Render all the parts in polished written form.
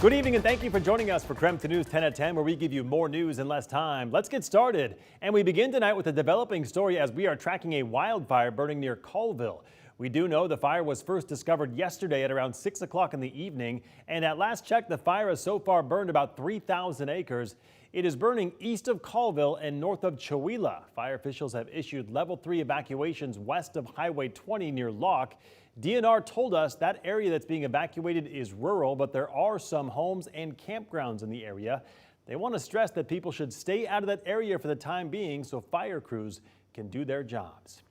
Good evening and thank you for joining us for KREM to News 10 at 10, where we give you more news in less time. Let's get started. And we begin tonight with a developing story as we are tracking a wildfire burning near Colville. We do know the fire was first discovered yesterday at around 6 o'clock in the evening. And at last check, the fire has so far burned about 3,000 acres. It is burning east of Colville and north of Chewelah. Fire officials have issued level 3 evacuations west of Highway 20 near Locke. DNR told us that area that's being evacuated is rural, but there are some homes and campgrounds in the area. They want to stress that people should stay out of that area for the time being so fire crews can do their jobs.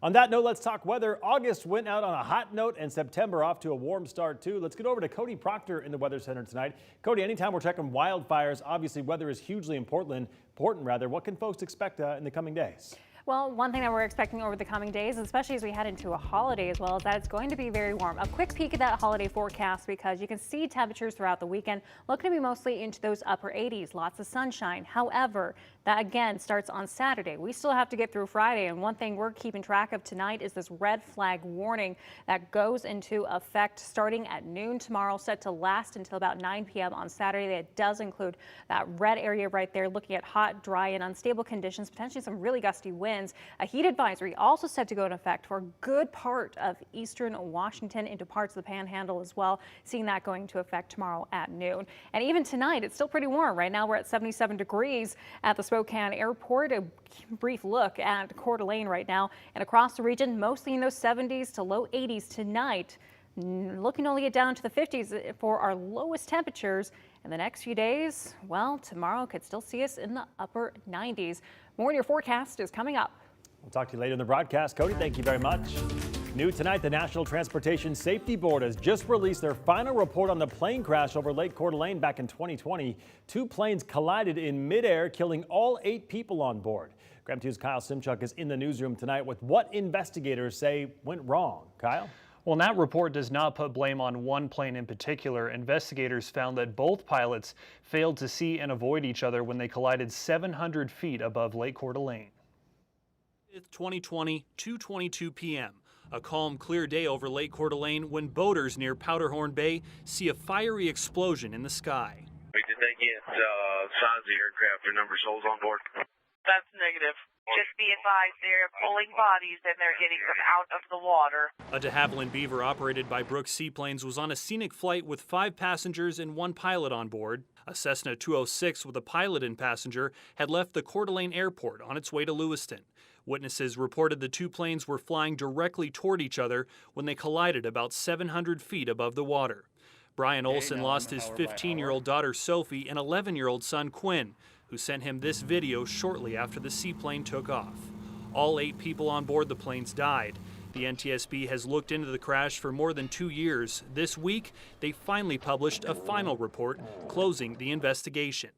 On that note, let's talk weather. August went out on a hot note and September off to a warm start too. Let's get over to Cody Proctor in the Weather Center tonight. Cody, anytime we're checking wildfires, obviously weather is hugely important. What can folks expect in the coming days? Well, one thing that we're expecting over the coming days, especially as we head into a holiday as well, is that it's going to be very warm. A quick peek at that holiday forecast because you can see temperatures throughout the weekend looking to be mostly into those upper 80s, lots of sunshine. However, that again starts on Saturday. We still have to get through Friday, and one thing we're keeping track of tonight is this red flag warning that goes into effect starting at noon tomorrow, set to last until about 9 p.m. on Saturday. It does include that red area right there, looking at hot, dry, and unstable conditions, potentially some really gusty winds. A heat advisory also set to go into effect for a good part of eastern Washington into parts of the Panhandle as well, seeing that going into effect tomorrow at noon. And even tonight, it's still pretty warm. Right now, we're at 77 degrees at the Spokane Airport. A brief look at Coeur d'Alene right now, and across the region, mostly in those 70s to low 80s tonight. Looking to only get down to the 50s for our lowest temperatures. In the next few days, well, tomorrow could still see us in the upper 90s. More in your forecast is coming up. We'll talk to you later in the broadcast. Cody, thank you very much. New tonight, the National Transportation Safety Board has just released their final report on the plane crash over Lake Coeur d'Alene back in 2020. Two planes collided in midair, killing all 8 people on board. KREM 2's Kyle Simchuk is in the newsroom tonight with what investigators say went wrong. Kyle? Well, that report does not put blame on one plane in particular. Investigators found that both pilots failed to see and avoid each other when they collided 700 feet above Lake Coeur d'Alene. 2020, 2:22 p.m. A calm, clear day over Lake Coeur d'Alene when boaters near Powderhorn Bay see a fiery explosion in the sky. Did they get signs of the aircraft or number of souls on board? That's negative. Just be advised they're pulling bodies and they're getting them out of the water. A de Havilland Beaver operated by Brooks Seaplanes was on a scenic flight with 5 passengers and 1 pilot on board. A Cessna 206 with a pilot and passenger had left the Coeur d'Alene airport on its way to Lewiston. Witnesses reported the 2 planes were flying directly toward each other when they collided about 700 feet above the water. Brian Olson lost his 15-year-old daughter Sophie and 11-year-old son Quinn, who sent him this video shortly after the seaplane took off. All 8 people on board the planes died. The NTSB has looked into the crash for more than 2 years. This week, they finally published a final report closing the investigation.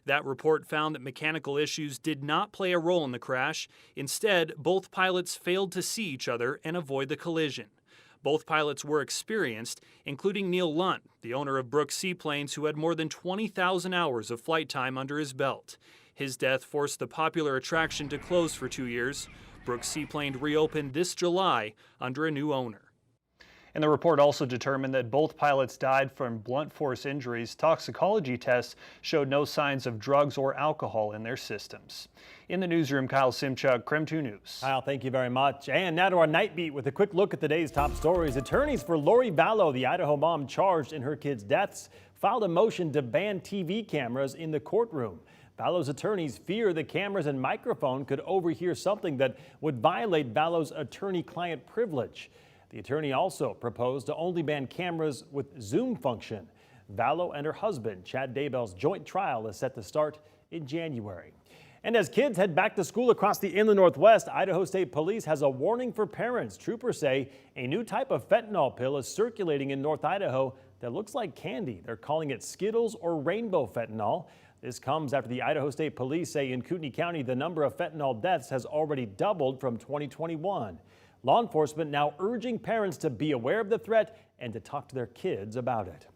That report found that mechanical issues did not play a role in the crash. Instead, both pilots failed to see each other and avoid the collision. Both pilots were experienced, including Neil Lunt, the owner of Brooks Seaplanes, who had more than 20,000 hours of flight time under his belt. His death forced the popular attraction to close for 2 years. Brooks Seaplane reopened this July under a new owner. And the report also determined that both pilots died from blunt force injuries. Toxicology tests showed no signs of drugs or alcohol in their systems. In the newsroom, Kyle Simchuk, KREM 2 News. Kyle, thank you very much. And now to our Nightbeat with a quick look at the day's top stories. Attorneys for Lori Vallow, the Idaho mom charged in her kids' deaths, filed a motion to ban TV cameras in the courtroom. Vallow's attorneys fear the cameras and microphone could overhear something that would violate Vallow's attorney-client privilege. The attorney also proposed to only ban cameras with zoom function. Vallow and her husband, Chad Daybell's joint trial is set to start in January. And as kids head back to school across the inland Northwest, Idaho State Police has a warning for parents. Troopers say a new type of fentanyl pill is circulating in North Idaho that looks like candy. They're calling it Skittles or rainbow fentanyl. This comes after the Idaho State Police say in Kootenai County the number of fentanyl deaths has already doubled from 2021. Law enforcement now urging parents to be aware of the threat and to talk to their kids about it.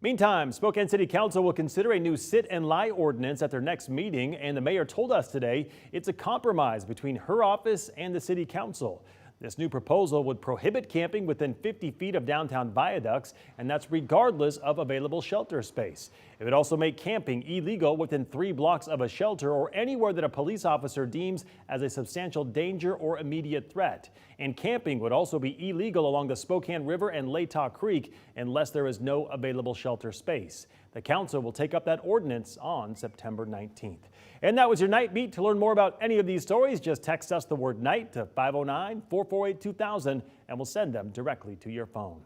Meantime, Spokane City Council will consider a new sit and lie ordinance at their next meeting, and the mayor told us today it's a compromise between her office and the city council. This new proposal would prohibit camping within 50 feet of downtown viaducts, and that's regardless of available shelter space. It would also make camping illegal within 3 blocks of a shelter or anywhere that a police officer deems as a substantial danger or immediate threat. And camping would also be illegal along the Spokane River and Latah Creek unless there is no available shelter space. The council will take up that ordinance on September 19th. And that was your Night Beat. To learn more about any of these stories, just text us the word night to 509-448-2000 and we'll send them directly to your phone.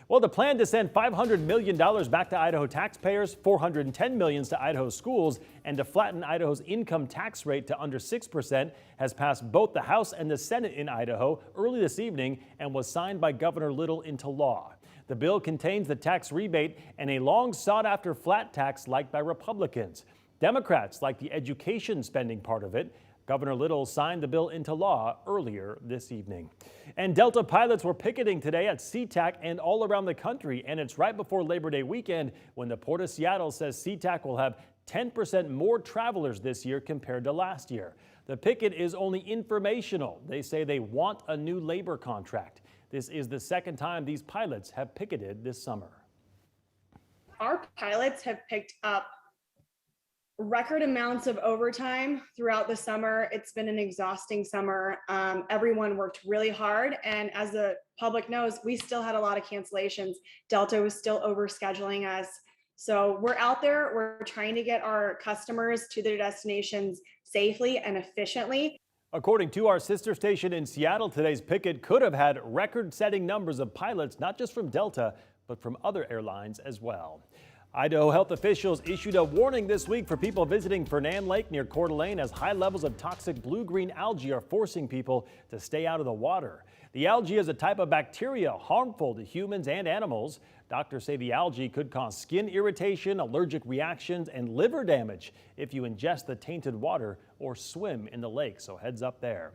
Well, the plan to send $500 million back to Idaho taxpayers, $410 million to Idaho schools, and to flatten Idaho's income tax rate to under 6% has passed both the House and the Senate in Idaho early this evening and was signed by Governor Little into law. The bill contains the tax rebate and a long sought-after flat tax liked by Republicans. Democrats like the education spending part of it. Governor Little signed the bill into law earlier this evening. And Delta pilots were picketing today at SeaTac and all around the country, and it's right before Labor Day weekend when the Port of Seattle says SeaTac will have 10% more travelers this year compared to last year. The picket is only informational. They say they want a new labor contract. This is the second time these pilots have picketed this summer. Our pilots have picked up record amounts of overtime throughout the summer. It's been an exhausting summer. Everyone worked really hard. And as the public knows, we still had a lot of cancellations. Delta was still overscheduling us. So we're out there, we're trying to get our customers to their destinations safely and efficiently. According to our sister station in Seattle, today's picket could have had record-setting numbers of pilots, not just from Delta, but from other airlines as well. Idaho health officials issued a warning this week for people visiting Fernand Lake near Coeur d'Alene as high levels of toxic blue-green algae are forcing people to stay out of the water. The algae is a type of bacteria harmful to humans and animals. Doctors say the algae could cause skin irritation, allergic reactions, and liver damage if you ingest the tainted water or swim in the lake, so heads up there.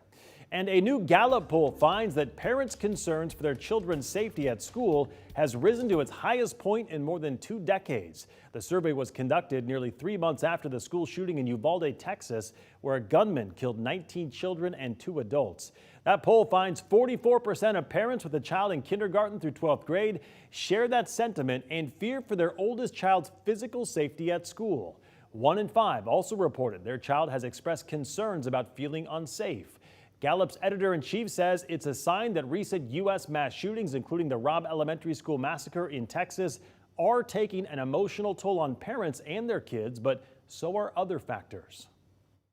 And a new Gallup poll finds that parents' concerns for their children's safety at school has risen to its highest point in more than 2 decades. The survey was conducted nearly 3 months after the school shooting in Uvalde, Texas, where a gunman killed 19 children and 2 adults. That poll finds 44% of parents with a child in kindergarten through 12th grade share that sentiment and fear for their oldest child's physical safety at school. 1 in 5 also reported their child has expressed concerns about feeling unsafe. Gallup's editor-in-chief says it's a sign that recent U.S. mass shootings, including the Robb Elementary School massacre in Texas, are taking an emotional toll on parents and their kids, but so are other factors.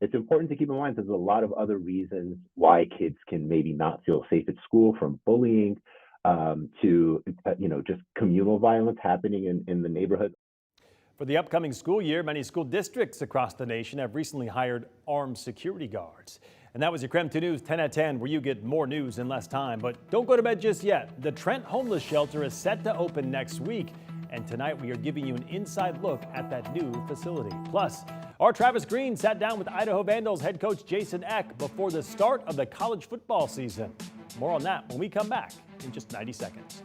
It's important to keep in mind there's a lot of other reasons why kids can maybe not feel safe at school, from bullying to just communal violence happening in the neighborhood. For the upcoming school year, many school districts across the nation have recently hired armed security guards. And that was your KREM 2 News 10 at 10, where you get more news in less time. But don't go to bed just yet. The Trent Homeless Shelter is set to open next week. And tonight we are giving you an inside look at that new facility. Plus, our Travis Green sat down with Idaho Vandals head coach Jason Eck before the start of the college football season. More on that when we come back in just 90 seconds.